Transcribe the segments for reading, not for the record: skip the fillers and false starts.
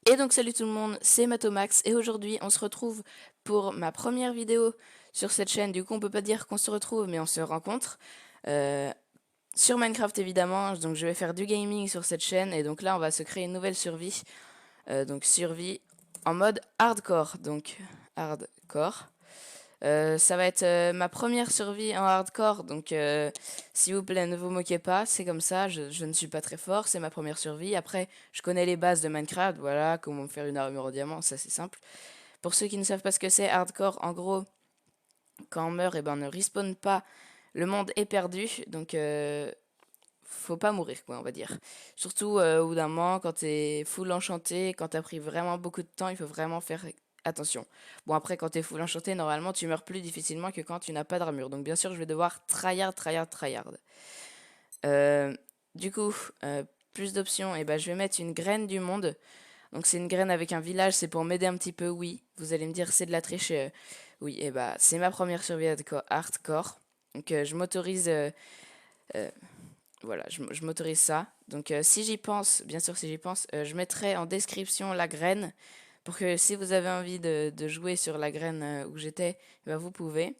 Et donc salut tout le monde, c'est Matomax et aujourd'hui on se retrouve pour ma première vidéo sur cette chaîne. Du coup on peut pas dire qu'on se retrouve mais on se rencontre euh, sur Minecraft évidemment. Donc je vais faire du gaming sur cette chaîne et donc là on va se créer une nouvelle survie. Donc survie en mode hardcore. Donc hardcore. Ça va être ma première survie en hardcore, donc s'il vous plaît, ne vous moquez pas, c'est comme ça, je ne suis pas très fort, c'est ma première survie. Après, je connais les bases de Minecraft, voilà, comment faire une armure en diamant, ça c'est simple. Pour ceux qui ne savent pas ce que c'est, hardcore, en gros, quand on meurt, et ben, on ne respawn pas, le monde est perdu, donc faut pas mourir, quoi, on va dire. Surtout au bout d'un moment, quand t'es full enchanté, quand t'as pris vraiment beaucoup de temps, il faut vraiment faire attention. Bon, après, quand t'es full enchanté, normalement, tu meurs plus difficilement que quand tu n'as pas d'armure. Donc, bien sûr, je vais devoir tryhard, tryhard, tryhard. Euh, du coup, plus d'options. Et ben, je vais mettre une graine du monde. Donc, c'est une graine avec un village, c'est pour m'aider un petit peu, oui. Vous allez me dire, c'est de la triche. Oui, et bah, c'est ma première survie hardcore. Donc, je m'autorise euh, voilà, je m'autorise ça. Donc si j'y pense, bien sûr si j'y pense, je mettrai en description la graine pour que si vous avez envie de jouer sur la graine où j'étais, bah, vous pouvez.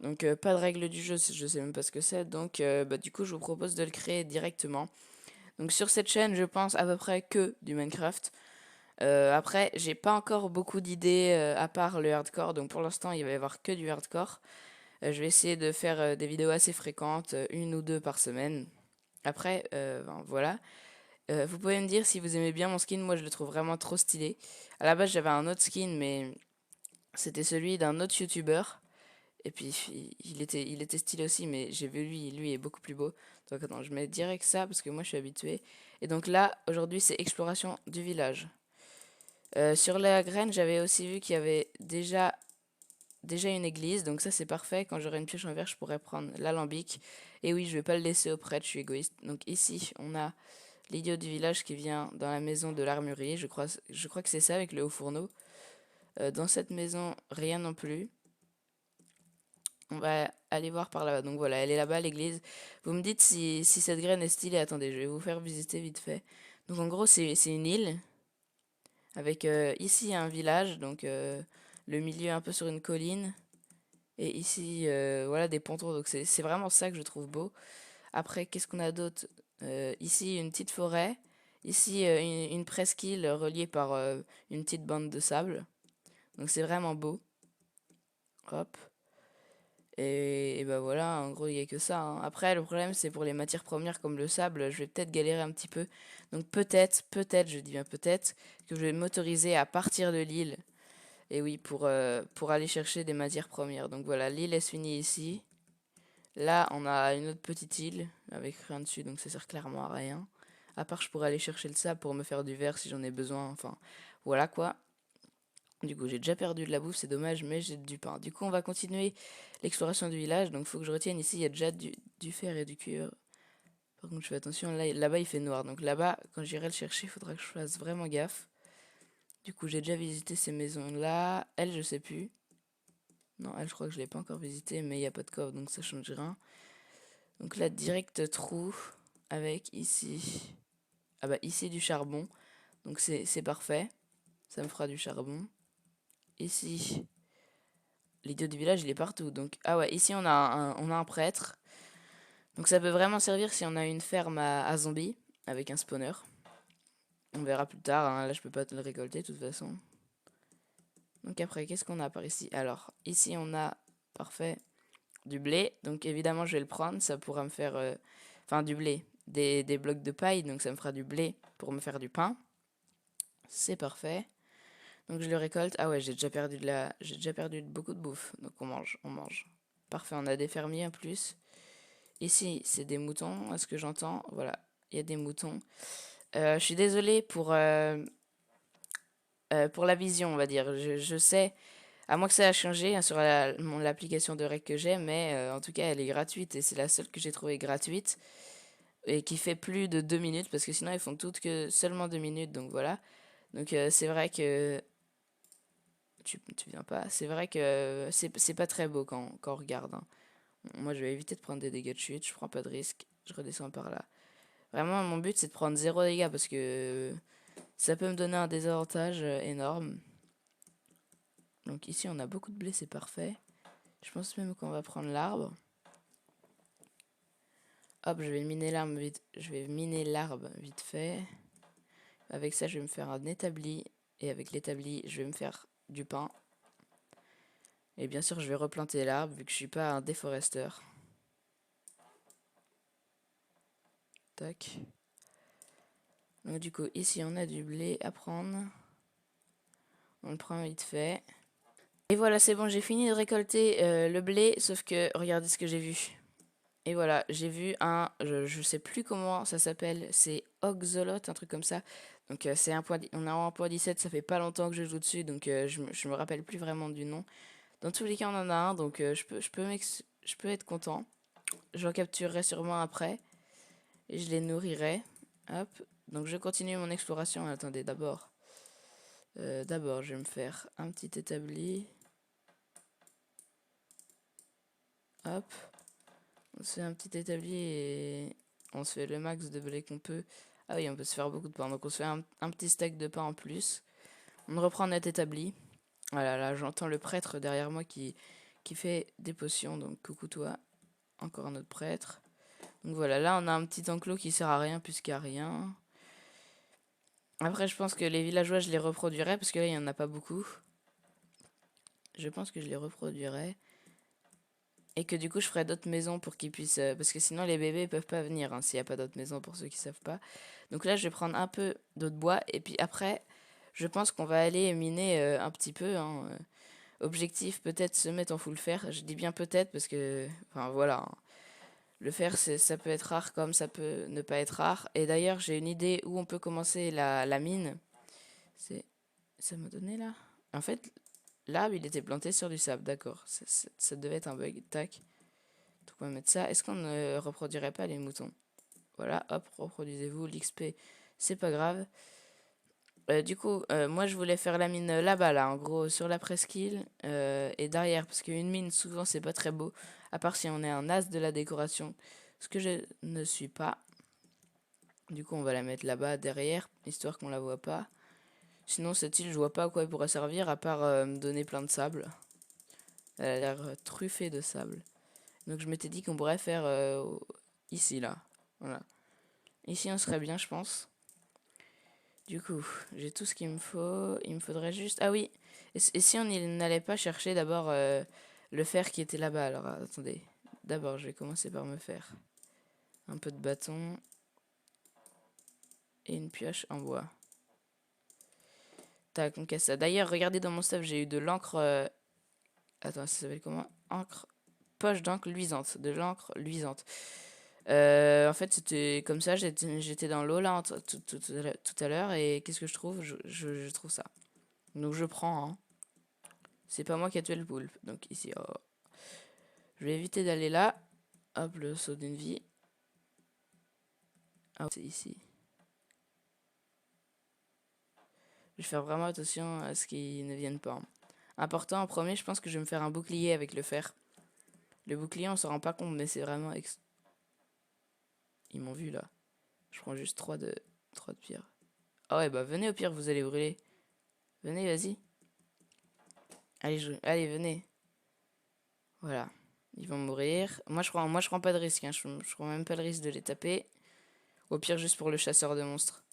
Donc pas de règle du jeu, je sais même pas ce que c'est. Donc bah, du coup je vous propose de le créer directement. Donc sur cette chaîne je pense à peu près que du Minecraft. Après j'ai pas encore beaucoup d'idées à part le hardcore. Donc pour l'instant il va y avoir que du hardcore. Je vais essayer de faire des vidéos assez fréquentes, une ou deux par semaine. Après, ben, voilà. Vous pouvez me dire si vous aimez bien mon skin. Moi, je le trouve vraiment trop stylé. À la base, j'avais un autre skin, mais c'était celui d'un autre YouTuber. Et puis, il était stylé aussi, mais j'ai vu lui est beaucoup plus beau. Donc, attends, je mets direct ça parce que moi, je suis habitué. Et donc là, aujourd'hui, c'est exploration du village. Sur la graine, j'avais aussi vu qu'il y avait déjà une église. Donc ça, c'est parfait. Quand j'aurai une pioche en verre, je pourrais prendre l'alambic. Et oui, je vais pas le laisser au prêtre, je suis égoïste. Donc ici, on a l'idiot du village qui vient dans la maison de l'armurier, je crois que c'est ça avec le haut fourneau. Dans cette maison, rien non plus. On va aller voir par là-bas. Donc voilà, elle est là-bas, l'église. Vous me dites si cette graine est stylée. Attendez, je vais vous faire visiter vite fait. Donc en gros, c'est une île avec ici un village, donc le milieu un peu sur une colline. Et ici, voilà, des pontons. Donc c'est vraiment ça que je trouve beau. Après, qu'est-ce qu'on a d'autre? Ici, une petite forêt. Ici, une presqu'île reliée par une petite bande de sable. Donc c'est vraiment beau. Hop. Et bah voilà, en gros, il n'y a que ça, hein. Après, le problème, c'est pour les matières premières comme le sable, je vais peut-être galérer un petit peu. Donc peut-être, je dis bien peut-être, que je vais m'autoriser à partir de l'île. Et oui, pour aller chercher des matières premières. Donc voilà, l'île est finie ici. Là, on a une autre petite île avec rien dessus, donc ça sert clairement à rien. À part, je pourrais aller chercher le sable pour me faire du verre si j'en ai besoin. Enfin, voilà quoi. Du coup, j'ai déjà perdu de la bouffe, c'est dommage, mais j'ai du pain. Du coup, on va continuer l'exploration du village. Donc, il faut que je retienne ici, il y a déjà du fer et du cuivre. Par contre, je fais attention, là-bas, il fait noir. Donc là-bas, quand j'irai le chercher, il faudra que je fasse vraiment gaffe. Du coup, j'ai déjà visité ces maisons-là. Elle, je sais plus. Non, elle, je crois que je l'ai pas encore visitée, mais il n'y a pas de coffre, donc ça change rien. Donc là, direct trou avec ici. Ah bah ici du charbon. Donc c'est parfait. Ça me fera du charbon. Ici, l'idiot du village, il est partout. Donc ah ouais, ici on a un prêtre. Donc ça peut vraiment servir si on a une ferme à zombies avec un spawner. On verra plus tard, hein. Là je peux pas te le récolter de toute façon. Donc après, qu'est-ce qu'on a par ici? Alors, ici on a, parfait, du blé. Donc évidemment je vais le prendre, ça pourra me faire... Enfin du blé, des blocs de paille, donc ça me fera du blé pour me faire du pain. C'est parfait. Donc je le récolte. Ah ouais, j'ai déjà perdu beaucoup de bouffe. Donc on mange, on mange. Parfait, on a des fermiers en plus. Ici, c'est des moutons, à ce que j'entends. Voilà, il y a des moutons. Je suis désolée pour la vision, on va dire. Je sais, à moins que ça a changé hein, sur l'application de règles que j'ai, mais en tout cas, elle est gratuite et c'est la seule que j'ai trouvée gratuite et qui fait plus de 2 minutes parce que sinon, elles font toutes que seulement 2 minutes. Donc voilà. Donc c'est vrai que tu viens pas. C'est vrai que c'est pas très beau quand on regarde, hein. Moi, je vais éviter de prendre des dégâts de chute. Je prends pas de risque. Je redescends par là. Vraiment, mon but, c'est de prendre zéro dégâts parce que Ça peut me donner un désavantage énorme. Donc ici on a beaucoup de blé, c'est parfait. Je pense même qu'on va prendre l'arbre. Hop, je vais miner l'arbre vite. Je vais miner l'arbre vite fait. Avec ça, je vais me faire un établi. Et avec l'établi, je vais me faire du pain. Et bien sûr, je vais replanter l'arbre vu que je suis pas un déforesteur. Tac. Donc du coup, ici, on a du blé à prendre. On le prend vite fait. Et voilà, c'est bon, j'ai fini de récolter le blé. Sauf que, regardez ce que j'ai vu. Et voilà, j'ai vu un, je sais plus comment ça s'appelle, c'est Oxolot, un truc comme ça. Donc c'est on a un 1.17, ça fait pas longtemps que je joue dessus, donc je me rappelle plus vraiment du nom. Dans tous les cas, on en a un, donc je peux être content. J'en capturerai sûrement après, et je les nourrirai. Hop, donc je continue mon exploration. Attendez, d'abord je vais me faire un petit établi. Hop. On se fait un petit établi et on se fait le max de blé qu'on peut. Ah oui, on peut se faire beaucoup de pain. Donc on se fait un petit steak de pain en plus. On reprend notre établi. Voilà, là j'entends le prêtre derrière moi qui fait des potions. Donc coucou toi. Encore un autre prêtre. Donc voilà, là on a un petit enclos qui sert à rien puisqu'il n'y a rien. Après je pense que les villageois je les reproduirai parce que là il n'y en a pas beaucoup. Je pense que je les reproduirai. Et que du coup je ferai d'autres maisons pour qu'ils puissent... parce que sinon les bébés peuvent pas venir hein, s'il n'y a pas d'autres maisons pour ceux qui savent pas. Donc là je vais prendre un peu d'autres bois. Et puis après je pense qu'on va aller miner un petit peu. Hein. Objectif peut-être se mettre en full fer. Je dis bien peut-être parce que... Enfin voilà. Hein. Le fer ça peut être rare comme ça peut ne pas être rare. Et d'ailleurs j'ai une idée où on peut commencer la mine. C'est... Ça m'a donné là. En fait l'arbre il était planté sur du sable. D'accord. Ça devait être un bug. Tac. Donc on va mettre ça. Est-ce qu'on ne reproduirait pas les moutons? Voilà, hop, reproduisez-vous. L'XP, c'est pas grave. Du coup, moi je voulais faire la mine là-bas, là, en gros, sur la presqu'île et derrière, parce qu'une mine, souvent, c'est pas très beau, à part si on est un as de la décoration, ce que je ne suis pas. Du coup, on va la mettre là-bas, derrière, histoire qu'on la voit pas. Sinon, cette île, je vois pas à quoi elle pourrait servir, à part me donner plein de sable. Elle a l'air truffée de sable. Donc je m'étais dit qu'on pourrait faire ici, là. Voilà. Ici, on serait bien, je pense. Du coup, j'ai tout ce qu'il me faut. Il me faudrait juste... Ah oui. Et si on n'allait pas chercher d'abord le fer qui était là-bas? Alors, attendez. D'abord, je vais commencer par me faire un peu de bâton. Et une pioche en bois. Tac, on casse ça. D'ailleurs, regardez dans mon stuff, j'ai eu de l'encre... Attends, ça s'appelle comment? Encre... Poche d'encre luisante. De l'encre luisante. En fait, c'était comme ça, j'étais dans l'eau là tout à l'heure et qu'est-ce que je trouve? Je trouve ça. Donc je prends, hein. C'est pas moi qui a tué le poulpe. Donc ici, oh. Je vais éviter d'aller là. Hop, le saut d'une vie. Ah, c'est ici. Je vais faire vraiment attention à ce qu'ils ne viennent pas. Important, en premier, je pense que je vais me faire un bouclier avec le fer. Le bouclier, on s'en rend pas compte, mais c'est vraiment... Ils m'ont vu là. Je prends juste 3 de pierre. Ah ouais, bah venez au pire, vous allez brûler. Venez, vas-y. Allez, venez. Voilà. Ils vont mourir. Moi, je prends pas de risque. Hein. Je prends même pas le risque de les taper. Au pire, juste pour le chasseur de monstres.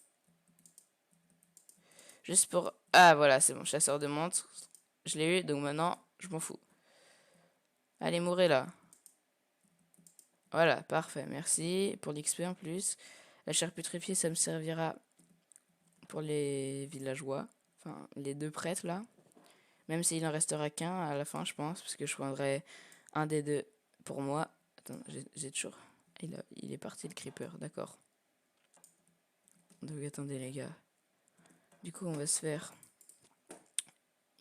Juste pour... Ah, voilà, c'est bon. Chasseur de monstres. Je l'ai eu, donc maintenant, je m'en fous. Allez, mourez là. Voilà, parfait. Merci pour l'XP en plus. La chair putréfiée, ça me servira pour les villageois. Enfin, les 2 prêtres là. Même s'il en restera qu'un à la fin, je pense. Parce que je prendrai un des 2 pour moi. Attends, j'ai toujours... Il est parti le creeper, d'accord. Donc attendez les gars. Du coup, on va se faire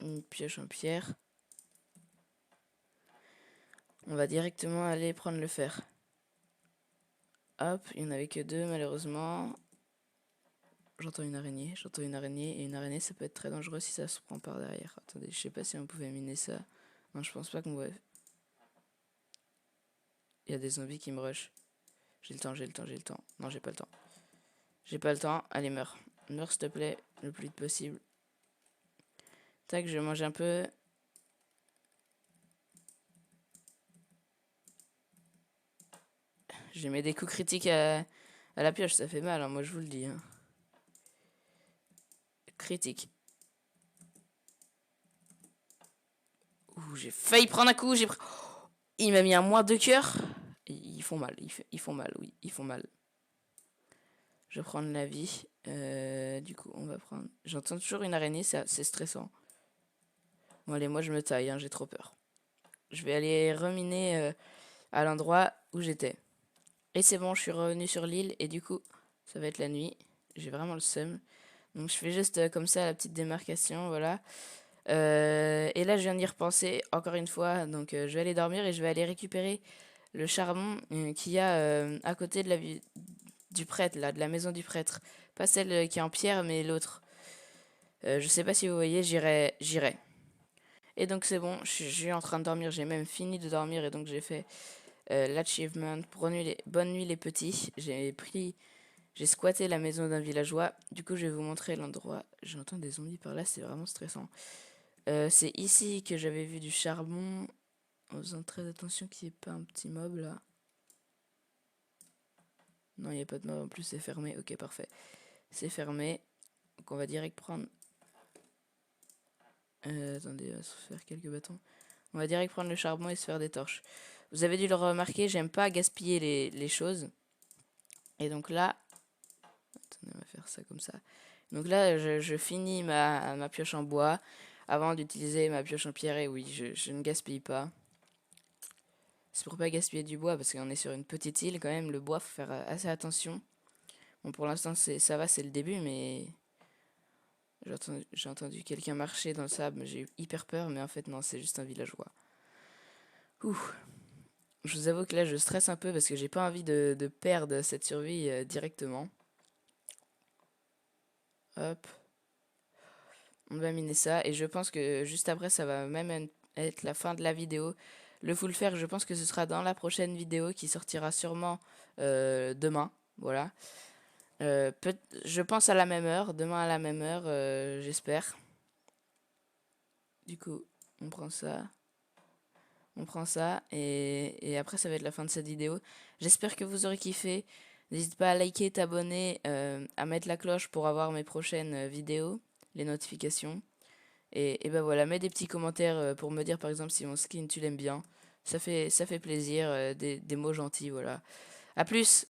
une pioche en pierre. On va directement aller prendre le fer. Hop, il n'y en avait que 2 malheureusement. J'entends une araignée, et une araignée ça peut être très dangereux si ça se prend par derrière. Attendez, je sais pas si on pouvait miner ça. Non, je pense pas qu'on pouvait. Il y a des zombies qui me rushent. J'ai le temps. Non, j'ai pas le temps. J'ai pas le temps, allez meurs. Meurs s'il te plaît. le plus vite possible. Tac, je vais manger un peu. J'ai mis des coups critiques à la pioche, ça fait mal, hein, moi je vous le dis. Hein. Critique. Ouh, j'ai failli prendre un coup, il m'a mis un moins de cœur. Ils font mal, ils font mal, oui, ils font mal. Je vais prendre la vie. Du coup, on va prendre... J'entends toujours une araignée, c'est stressant. Bon allez, moi je me taille, hein, j'ai trop peur. Je vais aller reminer à l'endroit où j'étais. Et c'est bon, je suis revenu sur l'île et du coup, ça va être la nuit. J'ai vraiment le seum. Donc je fais juste comme ça la petite démarcation, voilà. Et là, je viens d'y repenser encore une fois. Donc je vais aller dormir et je vais aller récupérer le charbon qu'il y a à côté de du prêtre, là, de la maison du prêtre. Pas celle qui est en pierre, mais l'autre. Je sais pas si vous voyez, j'irai. Et donc c'est bon, je suis en train de dormir, j'ai même fini de dormir et donc j'ai fait l'achievement. Bonne nuit les petits. J'ai squatté la maison d'un villageois. Du coup, je vais vous montrer l'endroit. J'entends des zombies par là, c'est vraiment stressant. C'est ici que j'avais vu du charbon. En faisant très attention qu'il n'y ait pas un petit mob là. Non, il n'y a pas de mob en plus, c'est fermé. Ok, parfait. C'est fermé. Donc on va direct prendre... attendez, on va se faire quelques bâtons. On va direct prendre le charbon et se faire des torches. Vous avez dû le remarquer, j'aime pas gaspiller les choses. Et donc là... Attendez, on va faire ça comme ça. Donc là, je finis ma pioche en bois avant d'utiliser ma pioche en pierre. Et oui, je ne gaspille pas. C'est pour pas gaspiller du bois parce qu'on est sur une petite île quand même. Le bois, faut faire assez attention. Bon, pour l'instant, ça va, c'est le début, mais... J'ai entendu quelqu'un marcher dans le sable. J'ai eu hyper peur, mais en fait, non, c'est juste un villageois. Ouh. Je vous avoue que là, je stresse un peu parce que j'ai pas envie de perdre cette survie directement. Hop. On va miner ça. Et je pense que juste après, ça va même être la fin de la vidéo. Le full faire, je pense que ce sera dans la prochaine vidéo qui sortira sûrement demain. Voilà. Je pense à la même heure. Demain à la même heure, j'espère. Du coup, on prend ça. On prend ça. Et après, ça va être la fin de cette vidéo. J'espère que vous aurez kiffé. N'hésite pas à liker, t'abonner, à mettre la cloche pour avoir mes prochaines vidéos, les notifications. Et ben voilà, mets des petits commentaires pour me dire par exemple si mon skin tu l'aimes bien. Ça fait plaisir, des mots gentils, voilà. A plus!